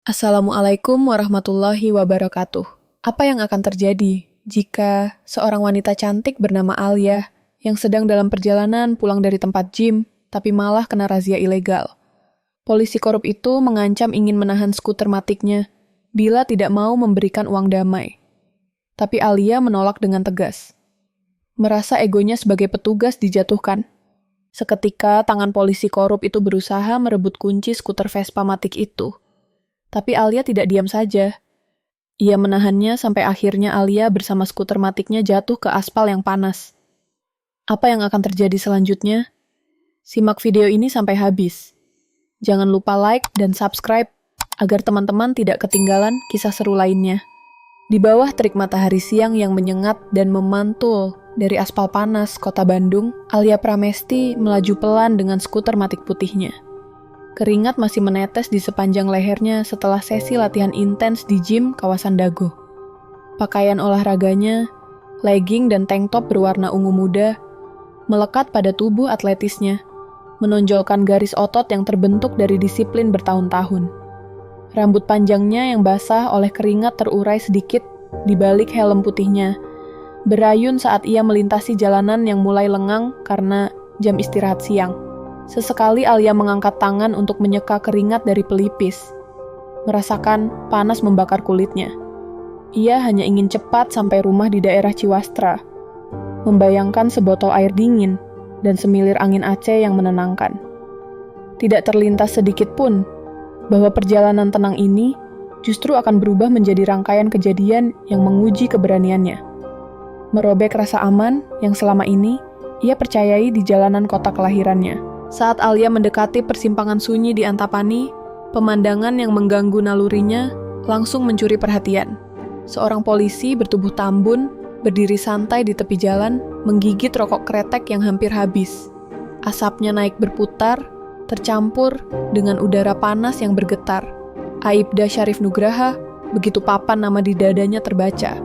Assalamualaikum warahmatullahi wabarakatuh. Apa yang akan terjadi jika seorang wanita cantik bernama Alia yang sedang dalam perjalanan pulang dari tempat gym, tapi malah kena razia ilegal? Polisi korup itu mengancam ingin menahan skuter matiknya bila tidak mau memberikan uang damai. Tapi Alia menolak dengan tegas. Merasa egonya sebagai petugas dijatuhkan. Seketika tangan polisi korup itu berusaha merebut kunci skuter Vespa matik itu. Tapi Alia tidak diam saja. Ia menahannya sampai akhirnya Alia bersama skuter matiknya jatuh ke aspal yang panas. Apa yang akan terjadi selanjutnya? Simak video ini sampai habis. Jangan lupa like dan subscribe agar teman-teman tidak ketinggalan kisah seru lainnya. Di bawah terik matahari siang yang menyengat dan memantul dari aspal panas kota Bandung, Alia Pramesti melaju pelan dengan skuter matik putihnya. Keringat masih menetes di sepanjang lehernya setelah sesi latihan intens di gym kawasan Dago. Pakaian olahraganya, legging dan tank top berwarna ungu muda, melekat pada tubuh atletisnya, menonjolkan garis otot yang terbentuk dari disiplin bertahun-tahun. Rambut panjangnya yang basah oleh keringat terurai sedikit di balik helm putihnya, berayun saat ia melintasi jalanan yang mulai lengang karena jam istirahat siang. Sesekali Alia mengangkat tangan untuk menyeka keringat dari pelipis. Merasakan panas membakar kulitnya. Ia hanya ingin cepat sampai rumah di daerah Ciwastra. Membayangkan sebotol air dingin dan semilir angin Aceh yang menenangkan. Tidak terlintas sedikit pun bahwa perjalanan tenang ini justru akan berubah menjadi rangkaian kejadian yang menguji keberaniannya. Merobek rasa aman yang selama ini ia percayai di jalanan kota kelahirannya. Saat Alia mendekati persimpangan sunyi di Antapani, pemandangan yang mengganggu nalurinya langsung mencuri perhatian. Seorang polisi bertubuh tambun, berdiri santai di tepi jalan, menggigit rokok kretek yang hampir habis. Asapnya naik berputar, tercampur dengan udara panas yang bergetar. Aibda Syarif Nugraha, begitu papan nama di dadanya terbaca.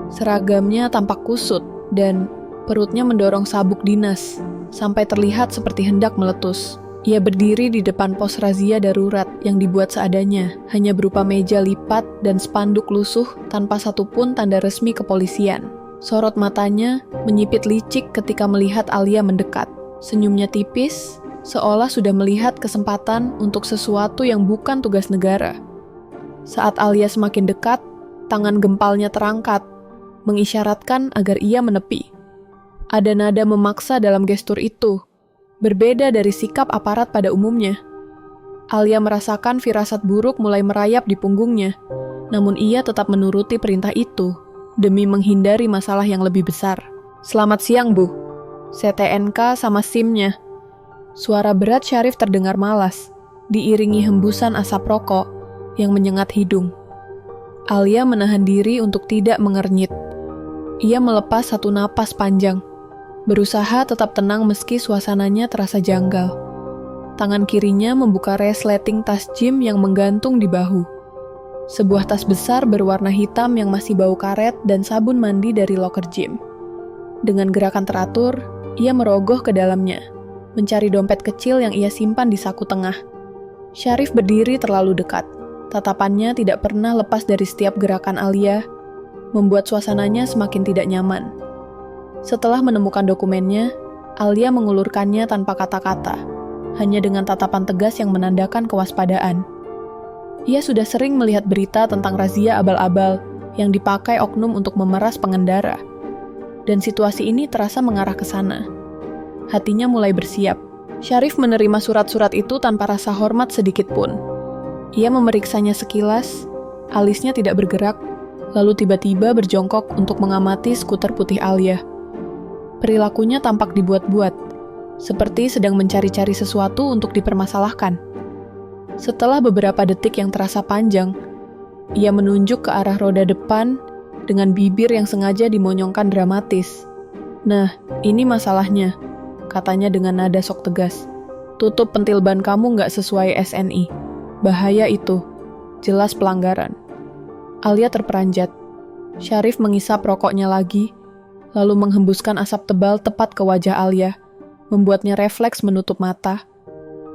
Seragamnya tampak kusut dan perutnya mendorong sabuk dinas, sampai terlihat seperti hendak meletus. Ia berdiri di depan pos razia darurat yang dibuat seadanya, hanya berupa meja lipat dan spanduk lusuh tanpa satupun tanda resmi kepolisian. Sorot matanya menyipit licik ketika melihat Alia mendekat. Senyumnya tipis, seolah sudah melihat kesempatan untuk sesuatu yang bukan tugas negara. Saat Alia semakin dekat, tangan gempalnya terangkat, mengisyaratkan agar ia menepi. Ada nada memaksa dalam gestur itu, berbeda dari sikap aparat pada umumnya. Alia merasakan firasat buruk mulai merayap di punggungnya, namun ia tetap menuruti perintah itu, demi menghindari masalah yang lebih besar. "Selamat siang, Bu. CTNK sama SIM-nya." Suara berat Syarif terdengar malas, diiringi hembusan asap rokok yang menyengat hidung. Alia menahan diri untuk tidak mengernyit. Ia melepas satu napas panjang, berusaha tetap tenang meski suasananya terasa janggal. Tangan kirinya membuka resleting tas gym yang menggantung di bahu. Sebuah tas besar berwarna hitam yang masih bau karet dan sabun mandi dari loker gym. Dengan gerakan teratur, ia merogoh ke dalamnya, mencari dompet kecil yang ia simpan di saku tengah. Syarif berdiri terlalu dekat. Tatapannya tidak pernah lepas dari setiap gerakan Alia, membuat suasananya semakin tidak nyaman. Setelah menemukan dokumennya, Alia mengulurkannya tanpa kata-kata, hanya dengan tatapan tegas yang menandakan kewaspadaan. Ia sudah sering melihat berita tentang razia abal-abal yang dipakai oknum untuk memeras pengendara, dan situasi ini terasa mengarah ke sana. Hatinya mulai bersiap. Syarif menerima surat-surat itu tanpa rasa hormat sedikit pun. Ia memeriksanya sekilas, alisnya tidak bergerak, lalu tiba-tiba berjongkok untuk mengamati skuter putih Alia. Perilakunya tampak dibuat-buat, seperti sedang mencari-cari sesuatu untuk dipermasalahkan. Setelah beberapa detik yang terasa panjang, ia menunjuk ke arah roda depan dengan bibir yang sengaja dimonyongkan dramatis. "Nah, ini masalahnya," katanya dengan nada sok tegas. "Tutup pentil ban kamu nggak sesuai SNI. Bahaya itu. Jelas pelanggaran." Alia terperanjat. Syarif mengisap rokoknya lagi, lalu menghembuskan asap tebal tepat ke wajah Alia, membuatnya refleks menutup mata.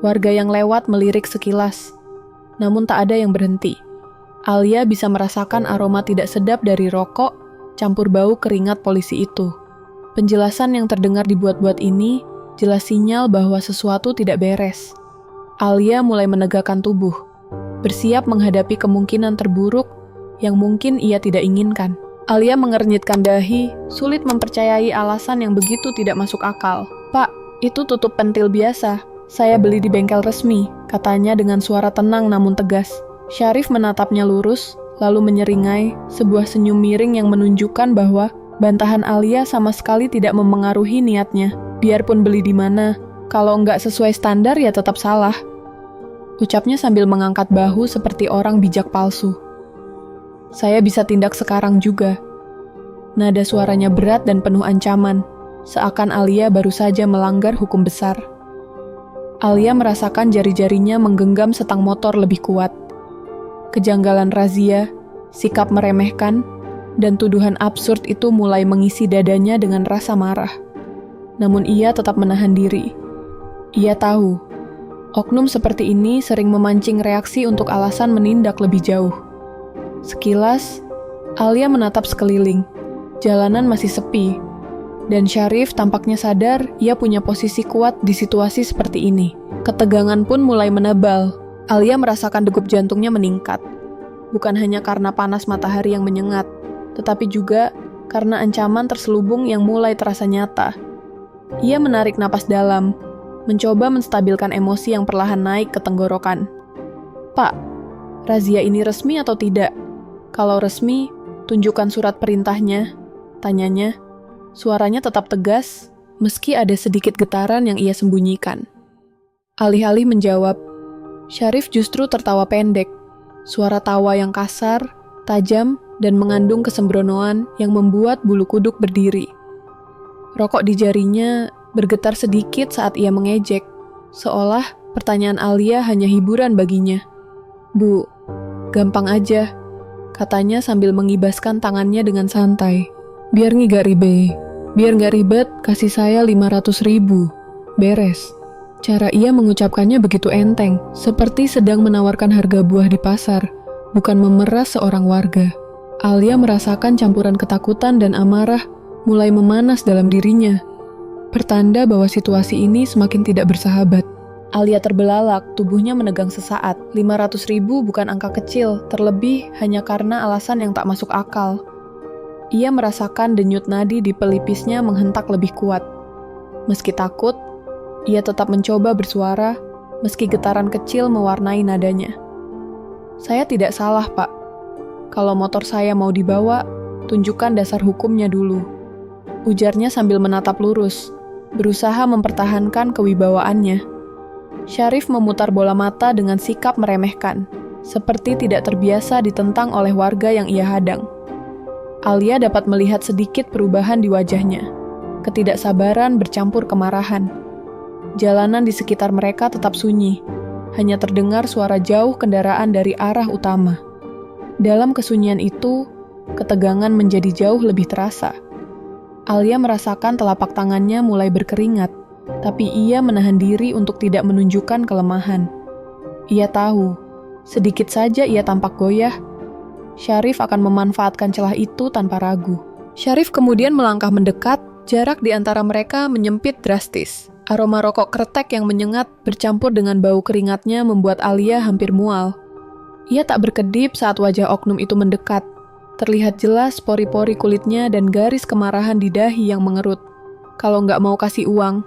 Warga yang lewat melirik sekilas. namun tak ada yang berhenti. Alia bisa merasakan aroma tidak sedap dari rokok, campur bau keringat polisi itu. Penjelasan yang terdengar dibuat-buat ini jelas sinyal bahwa sesuatu tidak beres. Alia mulai menegakkan tubuh, bersiap menghadapi kemungkinan terburuk yang mungkin ia tidak inginkan. Alia mengernyitkan dahi, sulit mempercayai alasan yang begitu tidak masuk akal. "Pak, itu tutup pentil biasa. Saya beli di bengkel resmi," katanya dengan suara tenang namun tegas. Syarif menatapnya lurus, lalu menyeringai sebuah senyum miring yang menunjukkan bahwa bantahan Alia sama sekali tidak memengaruhi niatnya. Biarpun beli di mana, kalau nggak sesuai standar ya tetap salah. Ucapnya sambil mengangkat bahu seperti orang bijak palsu. "Saya bisa tindak sekarang juga." Nada suaranya berat dan penuh ancaman, seakan Alia baru saja melanggar hukum besar. Alia merasakan jari-jarinya menggenggam setang motor lebih kuat. Kejanggalan razia, sikap meremehkan, dan tuduhan absurd itu mulai mengisi dadanya dengan rasa marah. Namun ia tetap menahan diri. Ia tahu, oknum seperti ini sering memancing reaksi untuk alasan menindak lebih jauh. Sekilas, Alia menatap sekeliling. Jalanan masih sepi, dan Syarif tampaknya sadar ia punya posisi kuat di situasi seperti ini. Ketegangan pun mulai menebal. Alia merasakan degup jantungnya meningkat. Bukan hanya karena panas matahari yang menyengat, tetapi juga karena ancaman terselubung yang mulai terasa nyata. Ia menarik napas dalam, mencoba menstabilkan emosi yang perlahan naik ke tenggorokan. "Pak, razia ini resmi atau tidak? Kalau resmi, tunjukkan surat perintahnya," tanyanya. Suaranya tetap tegas, meski ada sedikit getaran yang ia sembunyikan. Alih-alih menjawab, Syarif justru tertawa pendek. Suara tawa yang kasar, tajam, dan mengandung kesembronoan yang membuat bulu kuduk berdiri. Rokok di jarinya bergetar sedikit saat ia mengejek, seolah pertanyaan Alia hanya hiburan baginya. "Bu, gampang aja," katanya sambil mengibaskan tangannya dengan santai. Biar nggak ribet, kasih saya 500.000. Beres." Cara ia mengucapkannya begitu enteng, seperti sedang menawarkan harga buah di pasar, bukan memeras seorang warga. Alia merasakan campuran ketakutan dan amarah mulai memanas dalam dirinya. Pertanda bahwa situasi ini semakin tidak bersahabat. Alia terbelalak, tubuhnya menegang sesaat. 500.000 bukan angka kecil, terlebih hanya karena alasan yang tak masuk akal. Ia merasakan denyut nadi di pelipisnya menghentak lebih kuat. Meski takut, ia tetap mencoba bersuara, meski getaran kecil mewarnai nadanya. "Saya tidak salah, Pak. Kalau motor saya mau dibawa, tunjukkan dasar hukumnya dulu," ujarnya sambil menatap lurus, berusaha mempertahankan kewibawaannya. Syarif memutar bola mata dengan sikap meremehkan, seperti tidak terbiasa ditentang oleh warga yang ia hadang. Alia dapat melihat sedikit perubahan di wajahnya. Ketidaksabaran bercampur kemarahan. Jalanan di sekitar mereka tetap sunyi, hanya terdengar suara jauh kendaraan dari arah utama. Dalam kesunyian itu, ketegangan menjadi jauh lebih terasa. Alia merasakan telapak tangannya mulai berkeringat, tapi ia menahan diri untuk tidak menunjukkan kelemahan. Ia tahu, sedikit saja ia tampak goyah, Syarif akan memanfaatkan celah itu tanpa ragu. Syarif kemudian melangkah mendekat, jarak di antara mereka menyempit drastis. Aroma rokok kretek yang menyengat bercampur dengan bau keringatnya membuat Alia hampir mual. Ia tak berkedip saat wajah oknum itu mendekat. Terlihat jelas pori-pori kulitnya dan garis kemarahan di dahi yang mengerut. "Kalau nggak mau kasih uang,"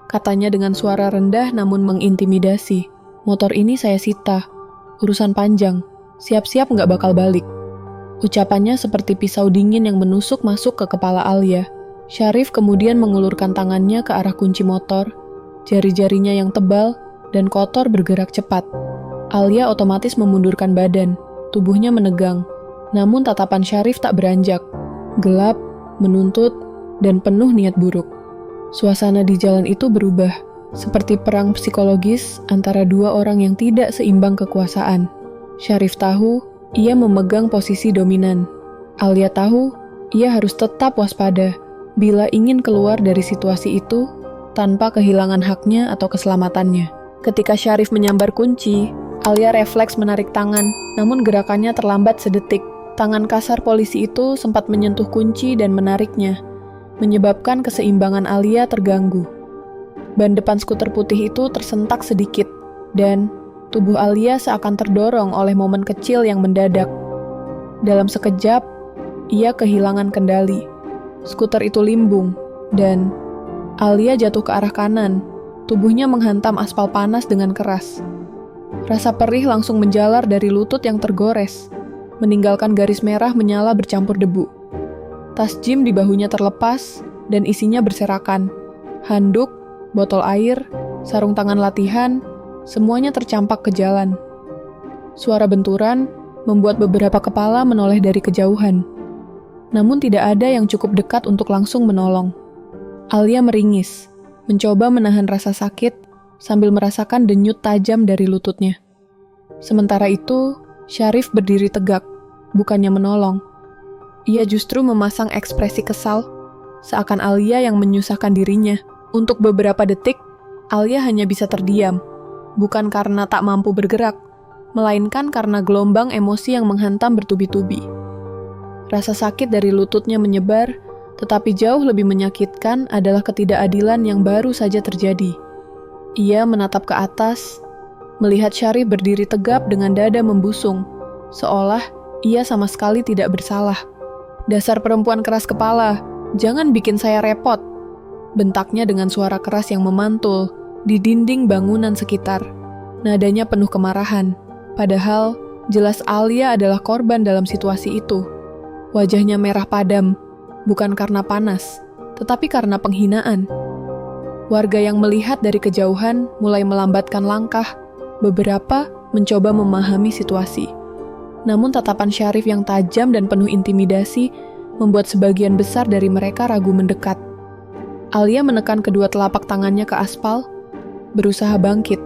katanya dengan suara rendah namun mengintimidasi. "Motor ini saya sita. Urusan panjang. Siap-siap nggak bakal balik." Ucapannya seperti pisau dingin yang menusuk masuk ke kepala Alia. Syarif kemudian mengulurkan tangannya ke arah kunci motor. Jari-jarinya yang tebal dan kotor bergerak cepat. Alia otomatis memundurkan badan. Tubuhnya menegang. Namun tatapan Syarif tak beranjak. Gelap, menuntut, dan penuh niat buruk. Suasana di jalan itu berubah, seperti perang psikologis antara dua orang yang tidak seimbang kekuasaan. Syarif tahu ia memegang posisi dominan. Alia tahu ia harus tetap waspada bila ingin keluar dari situasi itu tanpa kehilangan haknya atau keselamatannya. Ketika Syarif menyambar kunci, Alia refleks menarik tangan, namun gerakannya terlambat sedetik. Tangan kasar polisi itu sempat menyentuh kunci dan menariknya, menyebabkan keseimbangan Alia terganggu. Ban depan skuter putih itu tersentak sedikit, dan tubuh Alia seakan terdorong oleh momen kecil yang mendadak. Dalam sekejap, ia kehilangan kendali. Skuter itu limbung, dan Alia jatuh ke arah kanan. Tubuhnya menghantam aspal panas dengan keras. Rasa perih langsung menjalar dari lutut yang tergores, meninggalkan garis merah menyala bercampur debu. Tas gym di bahunya terlepas, dan isinya berserakan. Handuk, botol air, sarung tangan latihan, semuanya tercampak ke jalan. Suara benturan membuat beberapa kepala menoleh dari kejauhan. Namun tidak ada yang cukup dekat untuk langsung menolong. Alia meringis, mencoba menahan rasa sakit sambil merasakan denyut tajam dari lututnya. Sementara itu, Syarif berdiri tegak, bukannya menolong. Ia justru memasang ekspresi kesal, seakan Alia yang menyusahkan dirinya. Untuk beberapa detik, Alia hanya bisa terdiam, bukan karena tak mampu bergerak, melainkan karena gelombang emosi yang menghantam bertubi-tubi. Rasa sakit dari lututnya menyebar, tetapi jauh lebih menyakitkan adalah ketidakadilan yang baru saja terjadi. Ia menatap ke atas, melihat Syarif berdiri tegap dengan dada membusung, seolah ia sama sekali tidak bersalah. "Dasar perempuan keras kepala, jangan bikin saya repot," bentaknya dengan suara keras yang memantul di dinding bangunan sekitar. Nadanya penuh kemarahan, padahal jelas Alia adalah korban dalam situasi itu. Wajahnya merah padam, bukan karena panas, tetapi karena penghinaan. Warga yang melihat dari kejauhan mulai melambatkan langkah, beberapa mencoba memahami situasi. Namun tatapan Syarif yang tajam dan penuh intimidasi membuat sebagian besar dari mereka ragu mendekat. Alia menekan kedua telapak tangannya ke aspal, berusaha bangkit.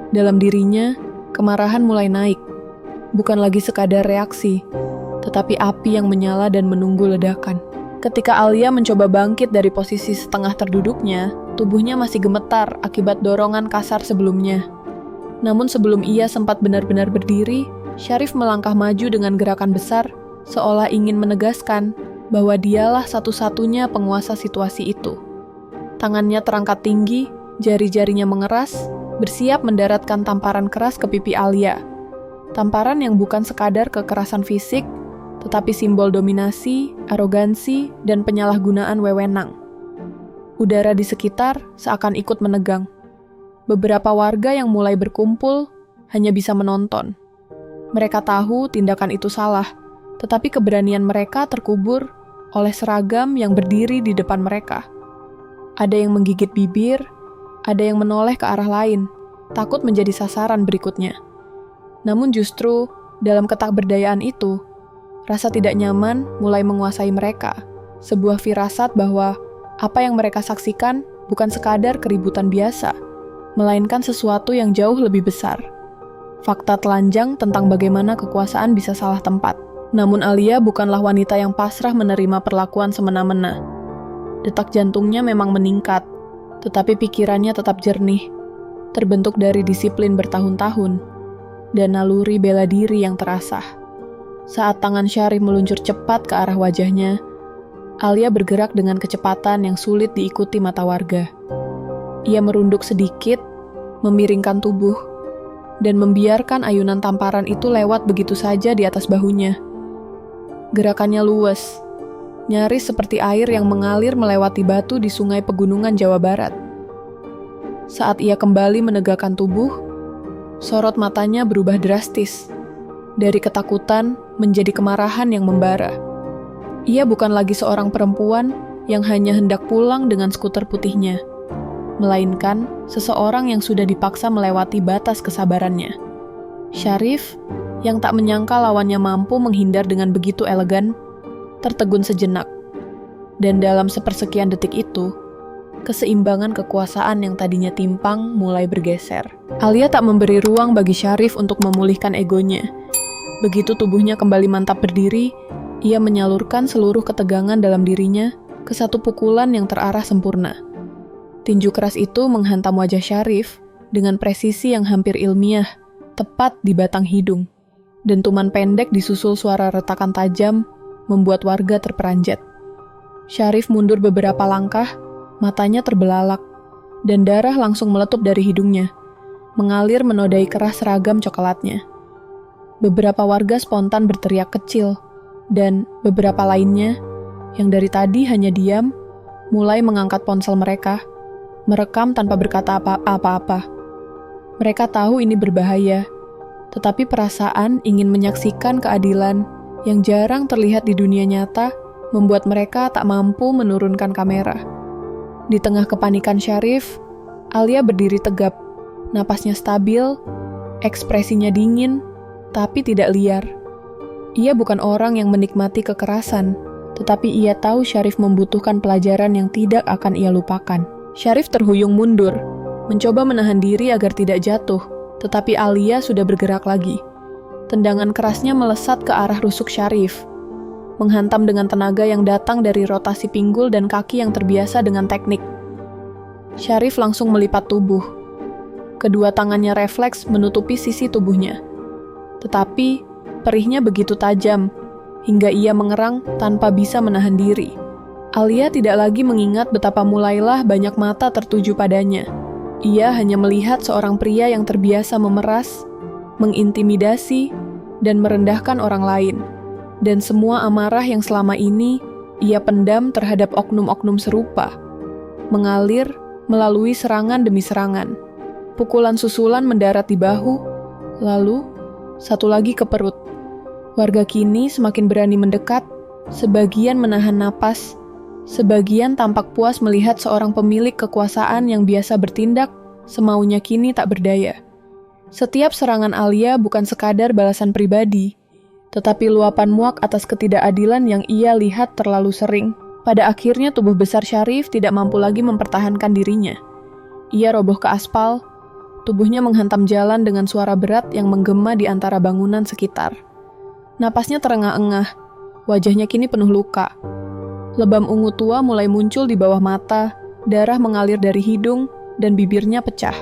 Dalam dirinya, kemarahan mulai naik. Bukan lagi sekadar reaksi, tetapi api yang menyala dan menunggu ledakan. Ketika Alia mencoba bangkit dari posisi setengah terduduknya, tubuhnya masih gemetar akibat dorongan kasar sebelumnya. Namun sebelum ia sempat benar-benar berdiri, Syarif melangkah maju dengan gerakan besar, seolah ingin menegaskan bahwa dialah satu-satunya penguasa situasi itu. Tangannya terangkat tinggi, jari-jarinya mengeras, bersiap mendaratkan tamparan keras ke pipi Alia. Tamparan yang bukan sekadar kekerasan fisik, tetapi simbol dominasi, arogansi, dan penyalahgunaan wewenang. Udara di sekitar seakan ikut menegang. Beberapa warga yang mulai berkumpul hanya bisa menonton. Mereka tahu tindakan itu salah, tetapi keberanian mereka terkubur oleh seragam yang berdiri di depan mereka. Ada yang menggigit bibir, ada yang menoleh ke arah lain, takut menjadi sasaran berikutnya. Namun justru dalam ketakberdayaan itu, rasa tidak nyaman mulai menguasai mereka, sebuah firasat bahwa apa yang mereka saksikan bukan sekadar keributan biasa, melainkan sesuatu yang jauh lebih besar. Fakta telanjang tentang bagaimana kekuasaan bisa salah tempat. Namun Alia bukanlah wanita yang pasrah menerima perlakuan semena-mena. Detak jantungnya memang meningkat, tetapi pikirannya tetap jernih, terbentuk dari disiplin bertahun-tahun, dan naluri bela diri yang terasah. Saat tangan Syarif meluncur cepat ke arah wajahnya, Alia bergerak dengan kecepatan yang sulit diikuti mata warga. Ia merunduk sedikit, memiringkan tubuh, dan membiarkan ayunan tamparan itu lewat begitu saja di atas bahunya. Gerakannya luwes, nyaris seperti air yang mengalir melewati batu di sungai pegunungan Jawa Barat. Saat ia kembali menegakkan tubuh, sorot matanya berubah drastis. Dari ketakutan menjadi kemarahan yang membara. Ia bukan lagi seorang perempuan yang hanya hendak pulang dengan skuter putihnya, melainkan seseorang yang sudah dipaksa melewati batas kesabarannya. Syarif, yang tak menyangka lawannya mampu menghindar dengan begitu elegan, tertegun sejenak. Dan dalam sepersekian detik itu, keseimbangan kekuasaan yang tadinya timpang mulai bergeser. Alia tak memberi ruang bagi Syarif untuk memulihkan egonya. Begitu tubuhnya kembali mantap berdiri, ia menyalurkan seluruh ketegangan dalam dirinya ke satu pukulan yang terarah sempurna. Tinju keras itu menghantam wajah Syarif dengan presisi yang hampir ilmiah, tepat di batang hidung. Dentuman pendek disusul suara retakan tajam membuat warga terperanjat. Syarif mundur beberapa langkah, matanya terbelalak, dan darah langsung meletup dari hidungnya, mengalir menodai kerah seragam coklatnya. Beberapa warga spontan berteriak kecil, dan beberapa lainnya, yang dari tadi hanya diam, mulai mengangkat ponsel mereka, merekam tanpa berkata apa-apa. Mereka tahu ini berbahaya, tetapi perasaan ingin menyaksikan keadilan yang jarang terlihat di dunia nyata membuat mereka tak mampu menurunkan kamera. Di tengah kepanikan Syarif, Alia berdiri tegap, napasnya stabil, ekspresinya dingin, tapi tidak liar. Ia bukan orang yang menikmati kekerasan, tetapi ia tahu Syarif membutuhkan pelajaran yang tidak akan ia lupakan. Syarif terhuyung mundur, mencoba menahan diri agar tidak jatuh, tetapi Alia sudah bergerak lagi. Tendangan kerasnya melesat ke arah rusuk Syarif, menghantam dengan tenaga yang datang dari rotasi pinggul dan kaki yang terbiasa dengan teknik. Syarif langsung melipat tubuh. Kedua tangannya refleks menutupi sisi tubuhnya. Tetapi, perihnya begitu tajam, hingga ia mengerang tanpa bisa menahan diri. Alia tidak lagi mengingat betapa mulailah banyak mata tertuju padanya. Ia hanya melihat seorang pria yang terbiasa memeras, mengintimidasi, dan merendahkan orang lain. Dan semua amarah yang selama ini ia pendam terhadap oknum-oknum serupa, mengalir melalui serangan demi serangan. Pukulan susulan mendarat di bahu, lalu satu lagi ke perut. Warga kini semakin berani mendekat, sebagian menahan napas, sebagian tampak puas melihat seorang pemilik kekuasaan yang biasa bertindak semaunya kini tak berdaya. Setiap serangan Alia bukan sekadar balasan pribadi, tetapi luapan muak atas ketidakadilan yang ia lihat terlalu sering. Pada akhirnya tubuh besar Syarif tidak mampu lagi mempertahankan dirinya. Ia roboh ke aspal, tubuhnya menghantam jalan dengan suara berat yang menggema di antara bangunan sekitar. Napasnya terengah-engah, wajahnya kini penuh luka. Lebam ungu tua mulai muncul di bawah mata, darah mengalir dari hidung, dan bibirnya pecah.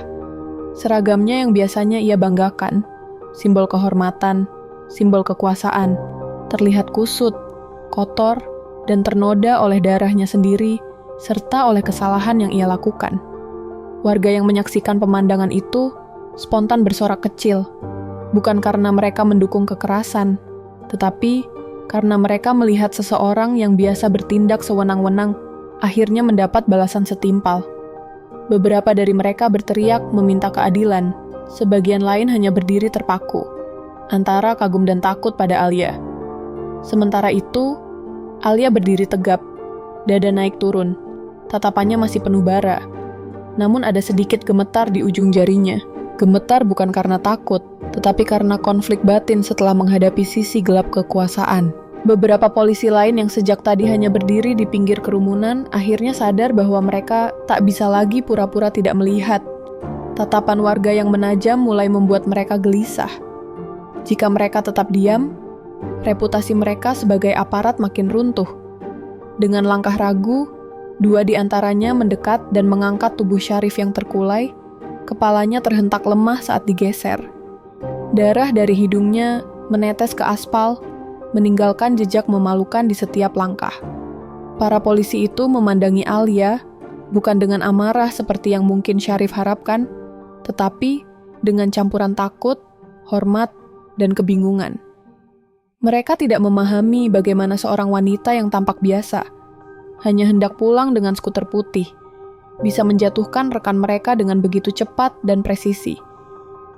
Seragamnya yang biasanya ia banggakan, simbol kehormatan, simbol kekuasaan, terlihat kusut, kotor, dan ternoda oleh darahnya sendiri, serta oleh kesalahan yang ia lakukan. Warga yang menyaksikan pemandangan itu spontan bersorak kecil, bukan karena mereka mendukung kekerasan, tetapi karena mereka melihat seseorang yang biasa bertindak sewenang-wenang akhirnya mendapat balasan setimpal. Beberapa dari mereka berteriak meminta keadilan, sebagian lain hanya berdiri terpaku, antara kagum dan takut pada Alia. Sementara itu, Alia berdiri tegap, dada naik turun, tatapannya masih penuh bara. Namun ada sedikit gemetar di ujung jarinya. Gemetar bukan karena takut, tetapi karena konflik batin setelah menghadapi sisi gelap kekuasaan. Beberapa polisi lain yang sejak tadi hanya berdiri di pinggir kerumunan akhirnya sadar bahwa mereka tak bisa lagi pura-pura tidak melihat. Tatapan warga yang menajam mulai membuat mereka gelisah. Jika mereka tetap diam, reputasi mereka sebagai aparat makin runtuh. Dengan langkah ragu, dua di antaranya mendekat dan mengangkat tubuh Syarif yang terkulai, kepalanya terhentak lemah saat digeser. Darah dari hidungnya menetes ke aspal, meninggalkan jejak memalukan di setiap langkah. Para polisi itu memandangi Alia, bukan dengan amarah seperti yang mungkin Syarif harapkan, tetapi dengan campuran takut, hormat, dan kebingungan. Mereka tidak memahami bagaimana seorang wanita yang tampak biasa, hanya hendak pulang dengan skuter putih, bisa menjatuhkan rekan mereka dengan begitu cepat dan presisi.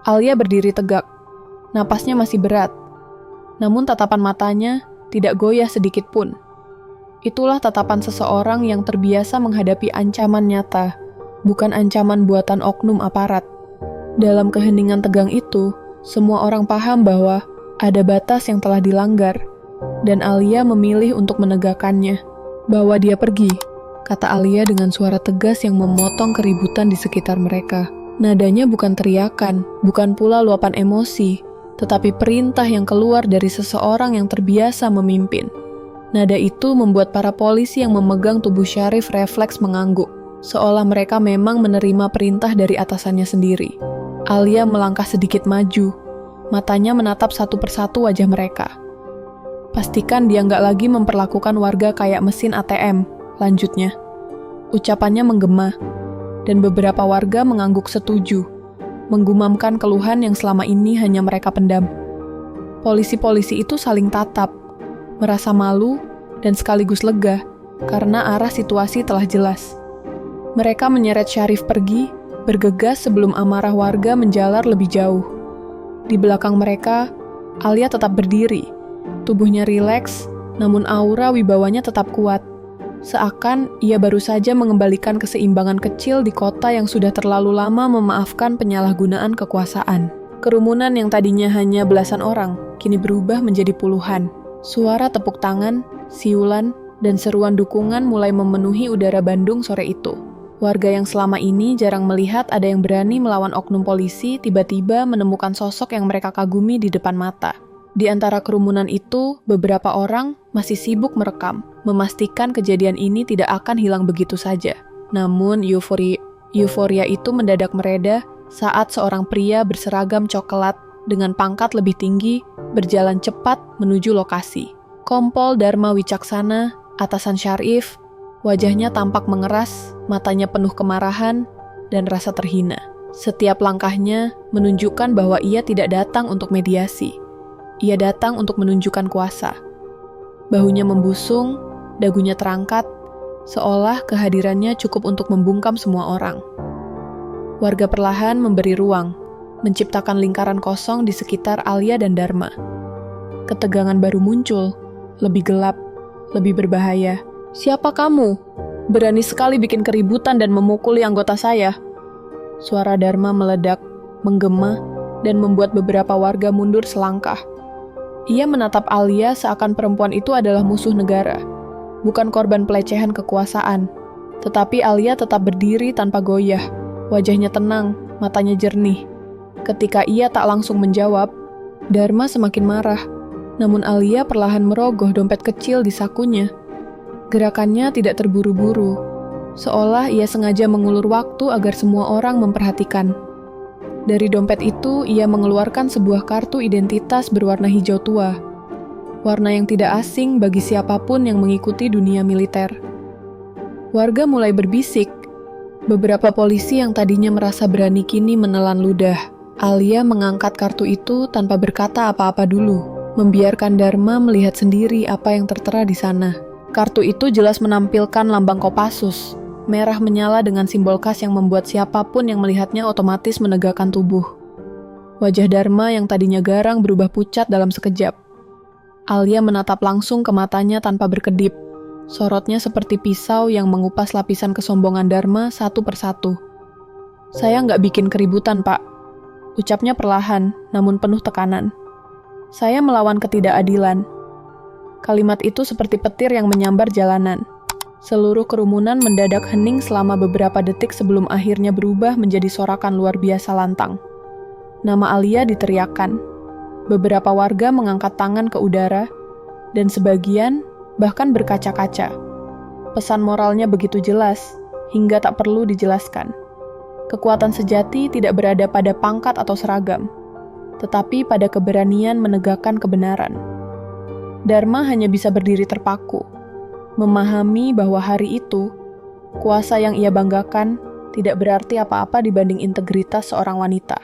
Alia berdiri tegak, napasnya masih berat, namun tatapan matanya tidak goyah sedikit pun. Itulah tatapan seseorang yang terbiasa menghadapi ancaman nyata, bukan ancaman buatan oknum aparat. Dalam keheningan tegang itu, semua orang paham bahwa ada batas yang telah dilanggar, dan Alia memilih untuk menegakkannya. "Bawa dia pergi," kata Alia dengan suara tegas yang memotong keributan di sekitar mereka. Nadanya bukan teriakan, bukan pula luapan emosi, tetapi perintah yang keluar dari seseorang yang terbiasa memimpin. Nada itu membuat para polisi yang memegang tubuh Syarif refleks mengangguk, seolah mereka memang menerima perintah dari atasannya sendiri. Alia melangkah sedikit maju, Matanya menatap satu persatu wajah mereka. Pastikan dia nggak lagi memperlakukan warga kayak mesin ATM, lanjutnya. Ucapannya menggema, dan beberapa warga mengangguk setuju, menggumamkan keluhan yang selama ini hanya mereka pendam. Polisi-polisi itu saling tatap, merasa malu dan sekaligus lega karena arah situasi telah jelas. Mereka menyeret Syarif pergi, bergegas sebelum amarah warga menjalar lebih jauh. Di belakang mereka, Alia tetap berdiri. Tubuhnya rileks, namun aura wibawanya tetap kuat. Seakan ia baru saja mengembalikan keseimbangan kecil di kota yang sudah terlalu lama memaafkan penyalahgunaan kekuasaan. Kerumunan yang tadinya hanya belasan orang, kini berubah menjadi puluhan. Suara tepuk tangan, siulan, dan seruan dukungan mulai memenuhi udara Bandung sore itu. Warga yang selama ini jarang melihat ada yang berani melawan oknum polisi tiba-tiba menemukan sosok yang mereka kagumi di depan mata. Di antara kerumunan itu, beberapa orang masih sibuk merekam, memastikan kejadian ini tidak akan hilang begitu saja. Namun, euforia itu mendadak mereda saat seorang pria berseragam coklat dengan pangkat lebih tinggi berjalan cepat menuju lokasi. Kompol Dharma Wicaksana, atasan Syarif, wajahnya tampak mengeras, matanya penuh kemarahan dan rasa terhina. Setiap langkahnya menunjukkan bahwa ia tidak datang untuk mediasi. Ia datang untuk menunjukkan kuasa. Bahunya membusung, dagunya terangkat, seolah kehadirannya cukup untuk membungkam semua orang. Warga perlahan memberi ruang, menciptakan lingkaran kosong di sekitar Alia dan Dharma. Ketegangan baru muncul, lebih gelap, lebih berbahaya. "Siapa kamu? Berani sekali bikin keributan dan memukuli anggota saya." Suara Dharma meledak, menggema, dan membuat beberapa warga mundur selangkah. Ia menatap Alia seakan perempuan itu adalah musuh negara, bukan korban pelecehan kekuasaan. Tetapi Alia tetap berdiri tanpa goyah, wajahnya tenang, matanya jernih. Ketika ia tak langsung menjawab, Dharma semakin marah, namun Alia perlahan merogoh dompet kecil di sakunya. Gerakannya tidak terburu-buru, seolah ia sengaja mengulur waktu agar semua orang memperhatikan. Dari dompet itu, ia mengeluarkan sebuah kartu identitas berwarna hijau tua, warna yang tidak asing bagi siapapun yang mengikuti dunia militer. Warga mulai berbisik. Beberapa polisi yang tadinya merasa berani kini menelan ludah. Alia mengangkat kartu itu tanpa berkata apa-apa dulu, membiarkan Dharma melihat sendiri apa yang tertera di sana. Kartu itu jelas menampilkan lambang Kopassus, merah menyala dengan simbol khas yang membuat siapapun yang melihatnya otomatis menegakkan tubuh. Wajah Dharma yang tadinya garang berubah pucat dalam sekejap. Alia menatap langsung ke matanya tanpa berkedip. Sorotnya seperti pisau yang mengupas lapisan kesombongan Dharma satu persatu. "Saya nggak bikin keributan, Pak," ucapnya perlahan, namun penuh tekanan. "Saya melawan ketidakadilan." Kalimat itu seperti petir yang menyambar jalanan. Seluruh kerumunan mendadak hening selama beberapa detik sebelum akhirnya berubah menjadi sorakan luar biasa lantang. Nama Alia diteriakkan. Beberapa warga mengangkat tangan ke udara, dan sebagian bahkan berkaca-kaca. Pesan moralnya begitu jelas, hingga tak perlu dijelaskan. Kekuatan sejati tidak berada pada pangkat atau seragam, tetapi pada keberanian menegakkan kebenaran. Dharma hanya bisa berdiri terpaku, memahami bahwa hari itu, kuasa yang ia banggakan tidak berarti apa-apa dibanding integritas seorang wanita.